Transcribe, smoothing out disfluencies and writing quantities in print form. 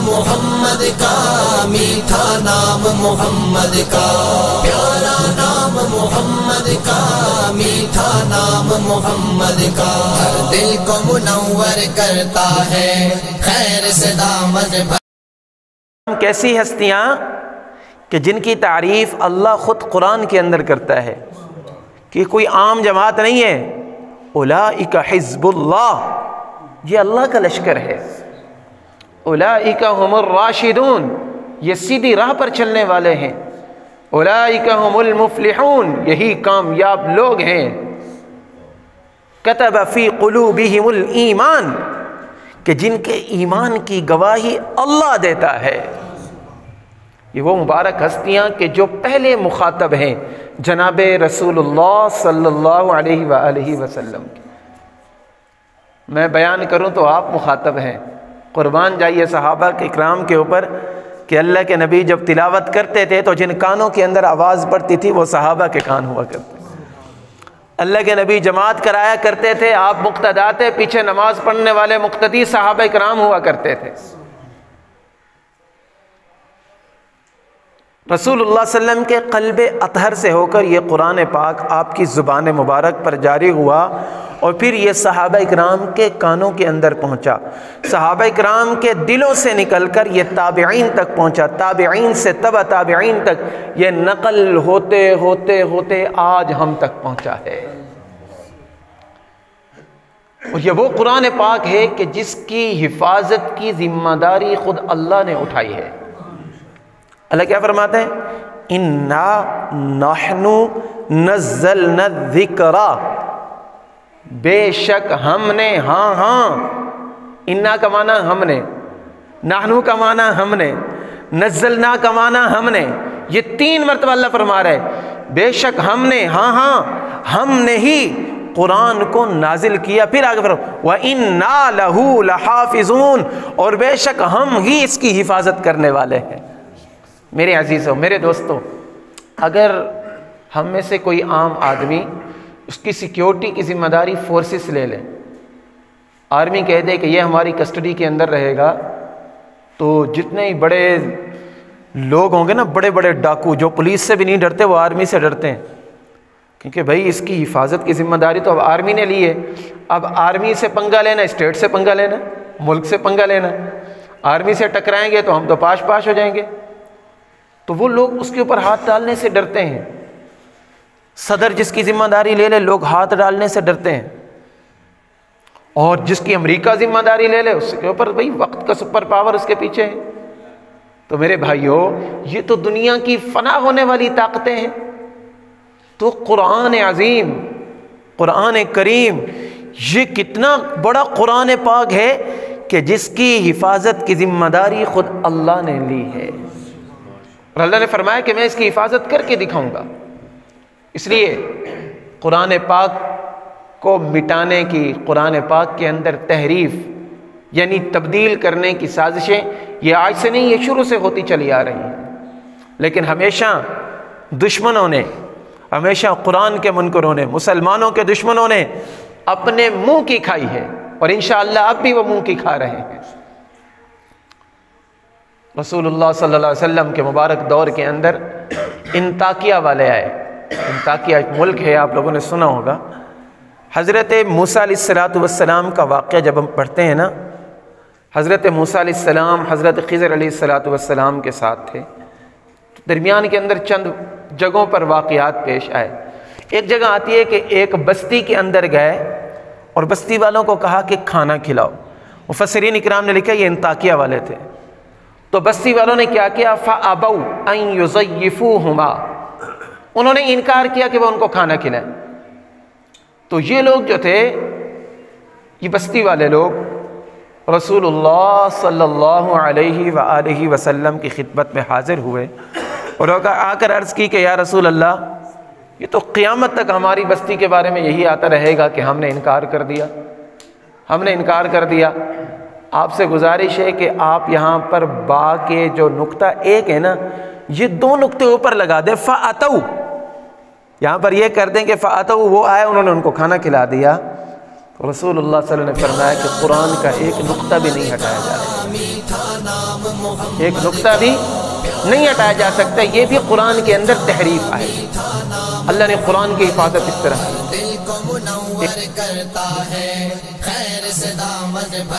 محمد کا، میٹھا نام محمد کا، پیارا نام محمد کا، میٹھا نام محمد کا، ہر دل کو منور کرتا ہے، خیر سے دامن بھر۔ کیسی ہستیاں کہ جن کی تعریف اللہ خود قرآن کے اندر کرتا ہے کہ کوئی عام جماعت نہیں ہے، اولئک حزب اللہ، یہ اللہ کا لشکر ہے، اولئک هم الراشدون، یہ سیدھی راہ پر چلنے والے ہیں، اولئک هم المفلحون، یہی کامیاب لوگ ہیں، کتب فی قلوبہم الایمان، کہ جن کے ایمان کی گواہی اللہ دیتا ہے۔ یہ وہ مبارک ہستیاں کہ جو پہلے مخاطب ہیں جناب رسول اللہ صلی اللہ علیہ وآلہ وسلم کی۔ میں بیان کروں تو آپ مخاطب ہیں، قربان جائیے صحابہ کے اکرام کے اوپر کہ اللہ کے نبی جب تلاوت کرتے تھے تو جن کانوں کے اندر آواز پڑتی تھی وہ صحابہ کے کان ہوا کرتے، اللہ کے نبی جماعت کرایا کرتے تھے، آپ مقتدا تھے، پیچھے نماز پڑھنے والے مقتدی صحابہ اکرام ہوا کرتے تھے۔ رسول اللہ صلی اللہ علیہ وسلم کے قلب اطہر سے ہو کر یہ قرآن پاک آپ کی زبان مبارک پر جاری ہوا اور پھر یہ صحابہ اکرام کے کانوں کے اندر پہنچا، صحابہ اکرام کے دلوں سے نکل کر یہ تابعین تک پہنچا، تابعین سے تبع تابعین تک یہ نقل ہوتے ہوتے ہوتے آج ہم تک پہنچا ہے۔ اور یہ وہ قرآن پاک ہے کہ جس کی حفاظت کی ذمہ داری خود اللہ نے اٹھائی ہے۔ اللہ کیا فرماتے ہیں؟ اِنَّا نَحْنُ نَزَّلْنَا الذِّكْرَ، بے شک ہم نے، ہاں اِنَّا کا معنی ہم نے، نحنو کا معنی ہم نے، نزلنا کا معنی ہم نے، یہ 3 مرتبہ اللہ فرما رہا ہے بے شک ہم نے، ہاں ہم نے ہی قرآن کو نازل کیا۔ پھر آگے فرمایا وَإِنَّا لَهُ لَحَافِظُونَ، اور بے شک ہم ہی اس کی حفاظت کرنے والے ہیں۔ میرے عزیزوں، میرے دوستوں، اگر ہم میں سے کوئی عام آدمی اس کی سیکیورٹی کی ذمہ داری فورسز لے لیں، آرمی کہہ دے کہ یہ ہماری کسٹڈی کے اندر رہے گا، تو جتنے ہی بڑے لوگ ہوں گے نا، بڑے بڑے ڈاکو جو پولیس سے بھی نہیں ڈرتے، وہ آرمی سے ڈرتے ہیں، کیونکہ بھائی اس کی حفاظت کی ذمہ داری تو اب آرمی نے لی ہے۔ اب آرمی سے پنگا لینا، اسٹیٹ سے پنگا لینا، ملک سے پنگا لینا، آرمی سے ٹکرائیں گے تو ہم تو پاش ہو جائیں گے، تو وہ لوگ اس کے اوپر ہاتھ ڈالنے سے ڈرتے ہیں۔ صدر جس کی ذمہ داری لے لے، لوگ ہاتھ ڈالنے سے ڈرتے ہیں، اور جس کی امریکہ ذمہ داری لے لے اس کے اوپر بھائی وقت کا سپر پاور اس کے پیچھے ہے۔ تو میرے بھائیوں، یہ تو دنیا کی فنا ہونے والی طاقتیں ہیں، تو قرآن عظیم، قرآن کریم، یہ کتنا بڑا قرآن پاک ہے کہ جس کی حفاظت کی ذمہ داری خود اللہ نے لی ہے، اور اللہ نے فرمایا کہ میں اس کی حفاظت کر کے دکھاؤں گا۔ اس لیے قرآن پاک کو مٹانے کی، قرآن پاک کے اندر تحریف یعنی تبدیل کرنے کی سازشیں یہ آج سے نہیں، یہ شروع سے ہوتی چلی آ رہی ہیں، لیکن ہمیشہ دشمنوں نے، ہمیشہ قرآن کے منکروں نے، مسلمانوں کے دشمنوں نے اپنے منہ کی کھائی ہے، اور انشاءاللہ اب بھی وہ منہ کی کھا رہے ہیں۔ رسول اللہ صلی اللہ علیہ وسلم کے مبارک دور کے اندر انطاکیہ والے آئے۔ انطاکیہ ایک ملک ہے، آپ لوگوں نے سنا ہوگا۔ حضرت موسیٰ علیہ السلام کا واقعہ جب ہم پڑھتے ہیں نا، حضرت موسیٰ علیہ السلام حضرت خضر علیہ السلام کے ساتھ تھے، درمیان کے اندر چند جگہوں پر واقعات پیش آئے۔ ایک جگہ آتی ہے کہ ایک بستی کے اندر گئے اور بستی والوں کو کہا کہ کھانا کھلاؤ۔ مفسرین اکرام نے لکھا یہ انطاکیہ والے تھے، تو بستی والوں نے کیا کیا؟ فَأَبَوْا أَن يُضَيِّفُوهُمَا، انہوں نے انکار کیا کہ وہ ان کو کھانا کھلائیں۔ تو یہ لوگ جو تھے، یہ بستی والے لوگ رسول اللہ صلی اللہ علیہ وآلہ وسلم کی خدمت میں حاضر ہوئے اور آ کر عرض کی کہ یا رسول اللہ، یہ تو قیامت تک ہماری بستی کے بارے میں یہی آتا رہے گا کہ ہم نے انکار کر دیا، ہم نے انکار کر دیا۔ آپ سے گزارش ہے کہ آپ یہاں پر با کے جو نقطہ ایک ہے نا، یہ 2 نقطے اوپر لگا دیں، فَأَتَوْا، یہاں پر یہ کر دیں کہ فَأَتَوْا، وہ آئے، انہوں نے ان کو کھانا کھلا دیا۔ تو رسول اللہ صلی اللہ علیہ وسلم نے فرمایا کہ قرآن کا ایک نقطہ بھی نہیں ہٹایا جا رہا۔ ایک نقطہ بھی نہیں ہٹایا جا سکتا. یہ بھی قرآن کے اندر تحریف ہے. اللہ نے قرآن کی حفاظت اس طرح دل کو منور کرتا ہے، خیر سے دامن